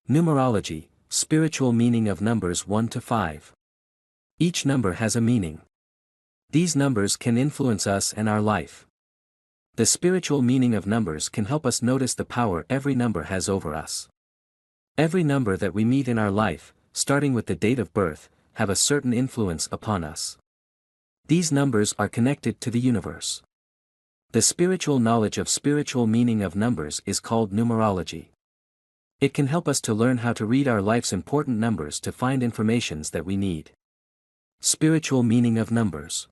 Numerology, spiritual meaning of numbers 1 to 5. Each number has a meaning. These numbers can influence us and our life. The spiritual meaning of numbers can help us notice the power every number has over us. Every number that we meet in our life, starting with the date of birth, have a certain influence upon us. These numbers are connected to the universe. The spiritual knowledge of spiritual meaning of numbers is called numerology. It can help us to learn how to read our life's important numbers to find informations that we need. Spiritual meaning of numbers.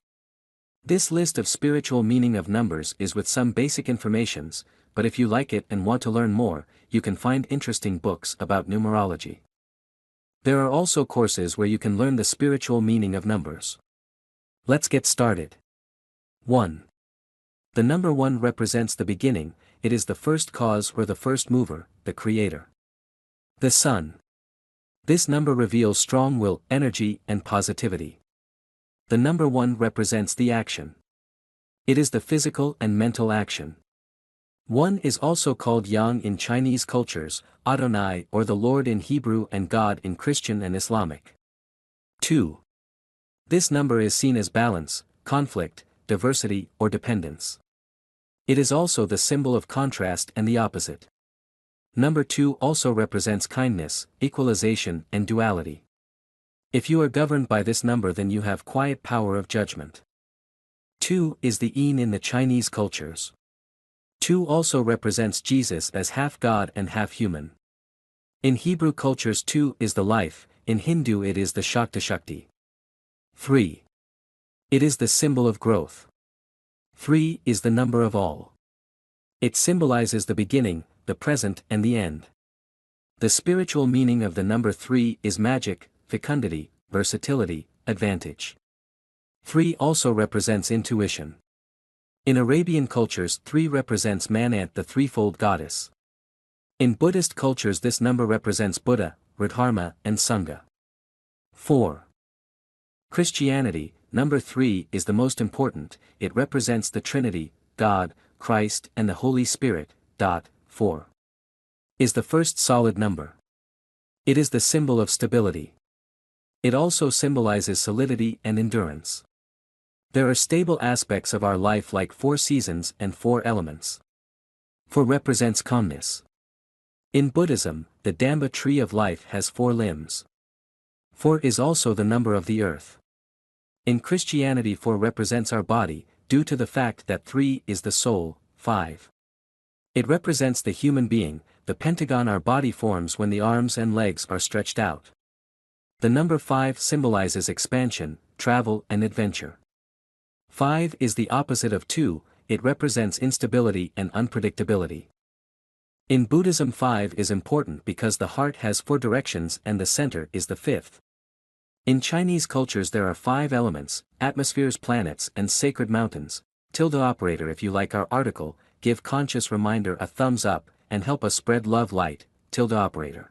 This list of spiritual meaning of numbers is with some basic informations, but if you like it and want to learn more, you can find interesting books about numerology. There are also courses where you can learn the spiritual meaning of numbers. Let's get started. 1. The number 1 represents the beginning, it is the first cause or the first mover, the creator. The sun. This number reveals strong will, energy, and positivity. The number 1 represents the action. It is the physical and mental action. 1 is also called Yang in Chinese cultures, Adonai or the Lord in Hebrew and God in Christian and Islamic. 2. This number is seen as balance, conflict, diversity, or dependence. It is also the symbol of contrast and the opposite. Number 2 also represents kindness, equalization, and duality. If you are governed by this number, then you have quiet power of judgment. 2 is the Yin in the Chinese cultures. 2 also represents Jesus as half God and half human. In Hebrew cultures 2 is the life, in Hindu it is the Shakti. 3. It is the symbol of growth. 3 is the number of all. It symbolizes the beginning, the present and the end. The spiritual meaning of the number 3 is magic, fecundity, versatility, advantage. 3 also represents intuition. In Arabian cultures 3 represents Manat, the threefold goddess. In Buddhist cultures this number represents Buddha, Radharma, and Sangha. 4. Christianity, number 3 is the most important, it represents the Trinity, God, Christ and the Holy Spirit. 4. Is the first solid number. It is the symbol of stability. It also symbolizes solidity and endurance. There are stable aspects of our life like 4 seasons and 4 elements. 4 represents calmness. In Buddhism, the Dhamma tree of life has 4 limbs. 4 is also the number of the earth. In Christianity 4 represents our body, due to the fact that 3 is the soul. 5. It represents the human being, the pentagon our body forms when the arms and legs are stretched out. The number 5 symbolizes expansion, travel and adventure. 5 is the opposite of 2, it represents instability and unpredictability. In Buddhism 5 is important because the heart has 4 directions and the center is the 5th. In Chinese cultures there are 5 elements, atmospheres, planets and sacred mountains. Operator, if you like our article, give conscious reminder a thumbs up, and help us spread love light. Operator.